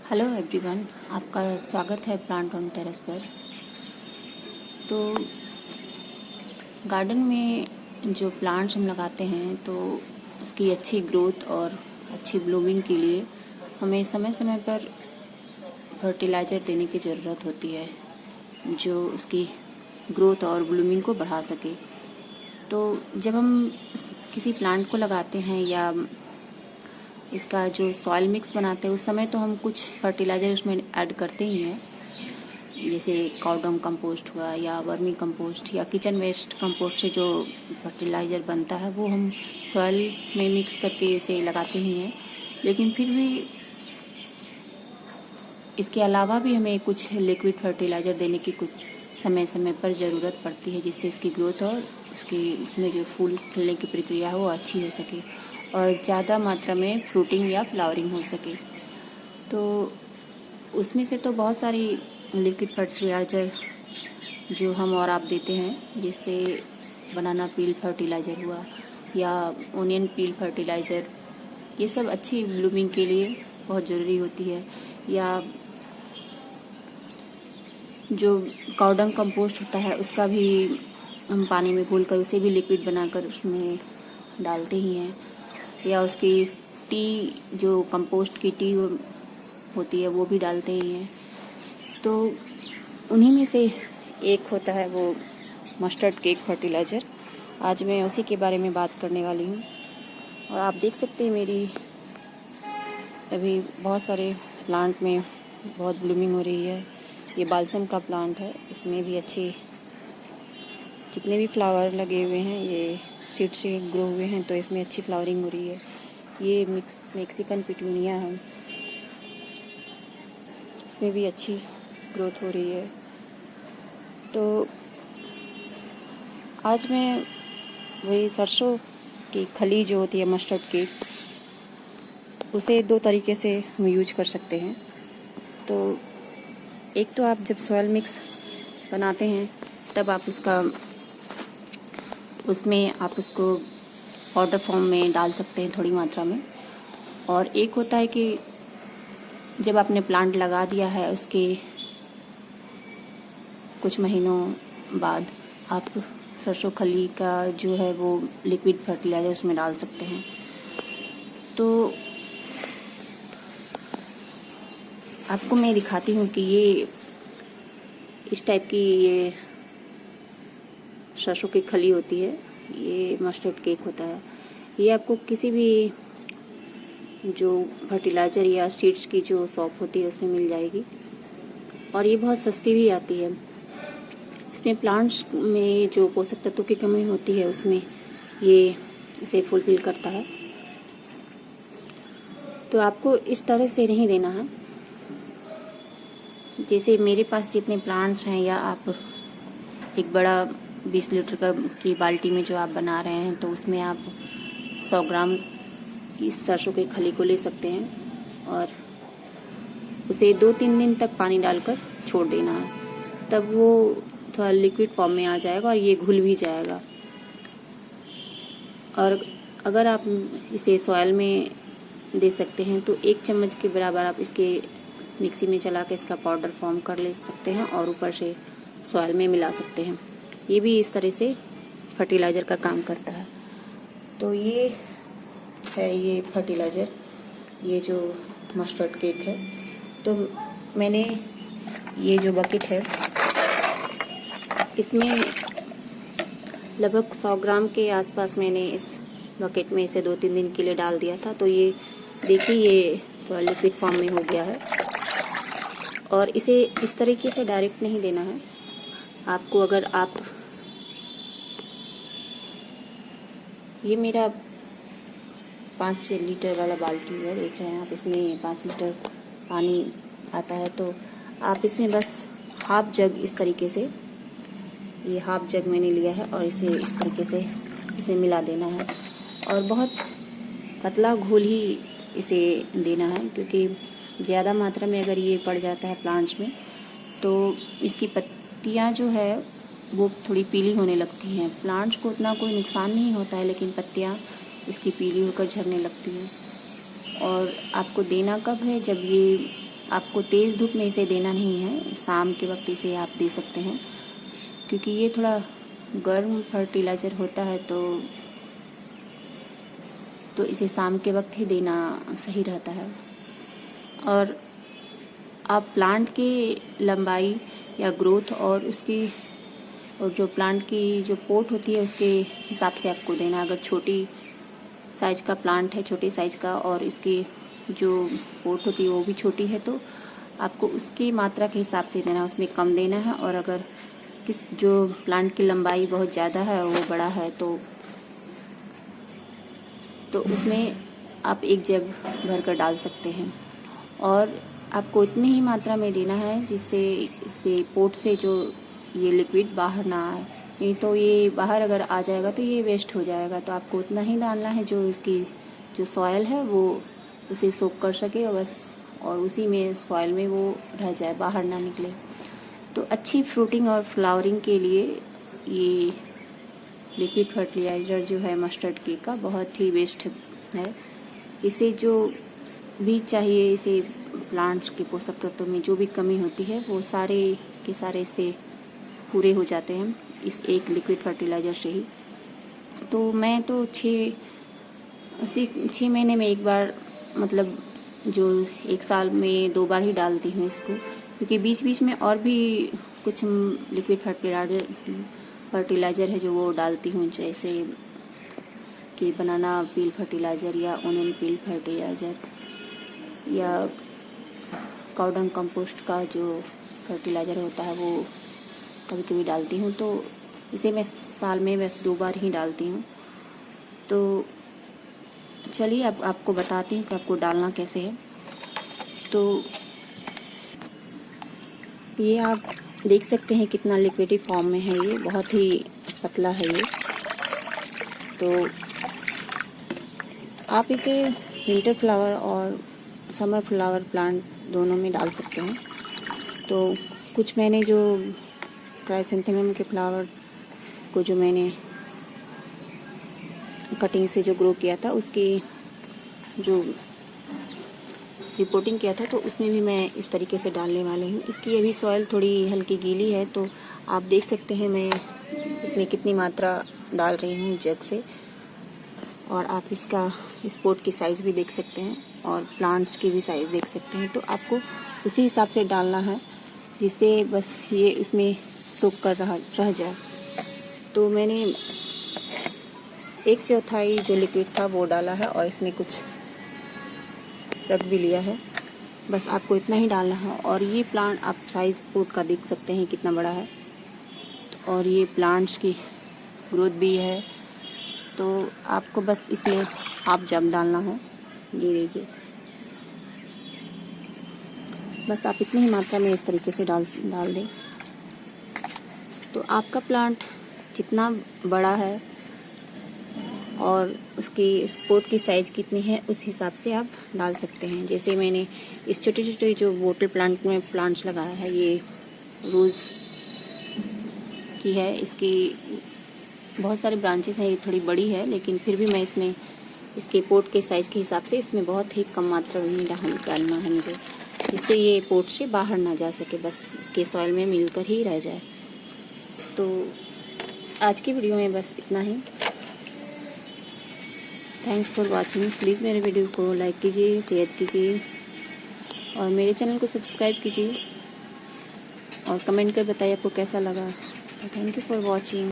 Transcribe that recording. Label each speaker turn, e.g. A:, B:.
A: Hello everyone, आपका स्वागत है प्लांट ऑन टेरेस पर। तो गार्डन में जो प्लांट्स हम लगाते हैं तो उसकी अच्छी ग्रोथ और अच्छी ब्लूमिंग के लिए हमें समय समय पर फर्टिलाइज़र देने की ज़रूरत होती है जो उसकी ग्रोथ और ब्लूमिंग को बढ़ा सके। तो जब हम किसी प्लांट को लगाते हैं या इसका जो सॉइल मिक्स बनाते हैं उस समय तो हम कुछ फर्टिलाइज़र उसमें ऐड करते ही हैं, जैसे काउ डंग कंपोस्ट हुआ या वर्मी कंपोस्ट या किचन वेस्ट कंपोस्ट से जो फर्टिलाइज़र बनता है वो हम सॉइल में मिक्स करके इसे लगाते ही हैं। लेकिन फिर भी इसके अलावा भी हमें कुछ लिक्विड फर्टिलाइज़र देने की कुछ समय समय पर ज़रूरत पड़ती है, जिससे इसकी ग्रोथ और उसमें जो फूल खिलने की प्रक्रिया है वो अच्छी हो सके और ज़्यादा मात्रा में फ्रूटिंग या फ्लावरिंग हो सके। तो उसमें से तो बहुत सारी लिक्विड फर्टिलाइज़र जो हम और आप देते हैं, जैसे बनाना पील फर्टिलाइज़र हुआ या ओनियन पील फर्टिलाइज़र, ये सब अच्छी ब्लूमिंग के लिए बहुत ज़रूरी होती है। या जो काउ डंग कंपोस्ट होता है उसका भी हम पानी में घोलकर उसे भी लिक्विड बनाकर उसमें डालते ही हैं, या उसकी टी जो कंपोस्ट की टी होती है वो भी डालते ही हैं। तो उन्हीं में से एक होता है वो मस्टर्ड केक फर्टिलाइज़र। आज मैं उसी के बारे में बात करने वाली हूँ। और आप देख सकते हैं मेरी अभी बहुत सारे प्लांट में बहुत ब्लूमिंग हो रही है। ये बालसम का प्लांट है, इसमें भी अच्छी जितने भी फ्लावर लगे हुए हैं ये सीड से ग्रो हुए हैं, तो इसमें अच्छी फ्लावरिंग हो रही है। ये मैक्सिकन पिटूनिया है, इसमें भी अच्छी ग्रोथ हो रही है। तो आज मैं वही सरसों की खली जो होती है मस्टर्ड केक, उसे दो तरीके से हम यूज कर सकते हैं। तो एक तो आप जब सॉइल मिक्स बनाते हैं तब आप उसमें उसको पाउडर फॉर्म में डाल सकते हैं थोड़ी मात्रा में। और एक होता है कि जब आपने प्लांट लगा दिया है उसके कुछ महीनों बाद आप सरसों खली का जो है वो लिक्विड फर्टिलाइज़र उसमें डाल सकते हैं। तो आपको मैं दिखाती हूँ कि ये इस टाइप की ये सरसों की खली होती है, ये मस्टर्ड केक होता है। ये आपको किसी भी जो फर्टिलाइज़र या सीड्स की जो शॉप होती है उसमें मिल जाएगी और ये बहुत सस्ती भी आती है। इसमें प्लांट्स में जो पोषक तत्वों की कमी होती है उसमें ये इसे फुलफिल करता है। तो आपको इस तरह से नहीं देना है, जैसे मेरे पास जितने प्लांट्स हैं, या आप एक बड़ा 20 लीटर की बाल्टी में जो आप बना रहे हैं तो उसमें आप 100 ग्राम इस सरसों की खली को ले सकते हैं और उसे 2-3 दिन तक पानी डालकर छोड़ देना है। तब वो थोड़ा लिक्विड फॉर्म में आ जाएगा और ये घुल भी जाएगा। और अगर आप इसे सॉइल में दे सकते हैं तो 1 चम्मच के बराबर आप इसके मिक्सी में चला के इसका पाउडर फॉर्म कर ले सकते हैं और ऊपर से सॉइल में मिला सकते हैं। ये भी इस तरह से फर्टिलाइज़र का काम करता है। तो ये है ये फर्टिलाइज़र, ये जो मस्टर्ड केक है। तो मैंने ये जो बकेट है इसमें लगभग 100 ग्राम के आसपास मैंने इस बकेट में इसे 2-3 दिन के लिए डाल दिया था। तो ये देखिए ये थोड़ा लिक्विड फॉर्म में हो गया है। और इसे इस तरीके से डायरेक्ट नहीं देना है आपको। अगर आप ये मेरा 5 लीटर वाला बाल्टी है, देख रहे हैं आप, इसमें 5 लीटर पानी आता है। तो आप इसमें बस हाफ जग इस तरीके से, ये हाफ जग मैंने लिया है और इसे इस तरीके से इसमें मिला देना है। और बहुत पतला घोल ही इसे देना है, क्योंकि ज़्यादा मात्रा में अगर ये पड़ जाता है प्लांट्स में तो इसकी पत्तियाँ जो है वो थोड़ी पीली होने लगती हैं। प्लांट्स को उतना कोई नुकसान नहीं होता है, लेकिन पत्तियाँ इसकी पीली होकर झड़ने लगती हैं। और आपको देना कब है, जब ये आपको तेज़ धूप में इसे देना नहीं है, शाम के वक्त इसे आप दे सकते हैं, क्योंकि ये थोड़ा गर्म फर्टिलाइज़र होता है, तो इसे शाम के वक्त ही देना सही रहता है। और आप प्लांट की लंबाई या ग्रोथ और जो प्लांट की जो पोट होती है उसके हिसाब से आपको देना। अगर छोटी साइज का प्लांट है, छोटे साइज का, और इसकी जो पोट होती है वो भी छोटी है, तो आपको उसकी मात्रा के हिसाब से देना, उसमें कम देना है। और अगर जो प्लांट की लंबाई बहुत ज़्यादा है, वो बड़ा है, तो उसमें आप एक जग भर कर डाल सकते हैं। और आपको इतनी ही मात्रा में देना है जिससे इससे पोट से जो ये लिक्विड बाहर ना आए, नहीं तो ये बाहर अगर आ जाएगा तो ये वेस्ट हो जाएगा। तो आपको उतना ही डालना है जो इसकी जो सॉयल है वो उसे सोक कर सके, और बस, और उसी में सॉयल में वो रह जाए, बाहर ना निकले। तो अच्छी फ्रूटिंग और फ्लावरिंग के लिए ये लिक्विड फर्टिलाइज़र जो है मस्टर्ड की का बहुत ही बेस्ट है। इसे जो भी चाहिए, इसे प्लांट्स के पोषक तत्वों में जो भी कमी होती है वो सारे के सारे इससे पूरे हो जाते हैं इस एक लिक्विड फर्टिलाइज़र से ही। तो मैं तो 6 महीने में एक बार, मतलब जो 1 साल में 2 बार ही डालती हूँ इसको, क्योंकि बीच बीच में और भी कुछ लिक्विड फर्टिलाइज़र है जो वो डालती हूँ, जैसे कि बनाना पील फर्टिलाइज़र या ओनियन पील फर्टिलाइज़र या काउडंग कंपोस्ट का जो फर्टिलाइज़र होता है वो कभी कभी डालती हूँ। तो इसे मैं साल में बस 2 बार ही डालती हूँ। तो चलिए अब आपको बताती हूँ कि आपको डालना कैसे है। तो ये आप देख सकते हैं कितना लिक्विडी फॉर्म में है, ये बहुत ही पतला है ये। तो आप इसे विंटर फ्लावर और समर फ्लावर प्लांट दोनों में डाल सकते हैं। तो कुछ मैंने जो क्राइसेंथेमम के फ्लावर को जो मैंने कटिंग से जो ग्रो किया था, उसकी जो रिपोर्टिंग किया था, तो उसमें भी मैं इस तरीके से डालने वाली हूँ। इसकी अभी सॉइल थोड़ी हल्की गीली है, तो आप देख सकते हैं मैं इसमें कितनी मात्रा डाल रही हूँ जग से। और आप इसका स्पोर्ट की साइज़ भी देख सकते हैं और प्लांट्स की भी साइज़ देख सकते हैं। तो आपको उसी हिसाब से डालना है जिससे बस ये इसमें सोख कर रह जाए। तो मैंने 1/4 जो लिक्विड था वो डाला है और इसमें कुछ रख भी लिया है। बस आपको इतना ही डालना है। और ये प्लांट आप साइज़ पोट का देख सकते हैं कितना बड़ा है, और ये प्लांट्स की ग्रोथ भी है। तो आपको बस इसमें हाफ जग डालना है, ये देखिए। बस आप इतनी ही मात्रा में इस तरीके से डाल दें। तो आपका प्लांट जितना बड़ा है और उसकी स्पोर्ट की साइज़ कितनी है उस हिसाब से आप डाल सकते हैं। जैसे मैंने इस छोटे छोटे जो बोटल प्लांट में प्लांट्स लगाया है, ये रोज़ की है, इसकी बहुत सारे ब्रांचेस हैं, ये थोड़ी बड़ी है, लेकिन फिर भी मैं इसमें इसके पोट के साइज़ के हिसाब से इसमें बहुत ही कम मात्रा में डालना है मुझे, जिससे ये पोट से बाहर ना जा सके, बस इसके सॉइल में मिलकर ही रह जाए। तो आज की वीडियो में बस इतना ही। Thanks for watching. प्लीज़ मेरे वीडियो को लाइक कीजिए, शेयर कीजिए और मेरे चैनल को सब्सक्राइब कीजिए और कमेंट कर बताइए आपको कैसा लगा। Thank you for watching.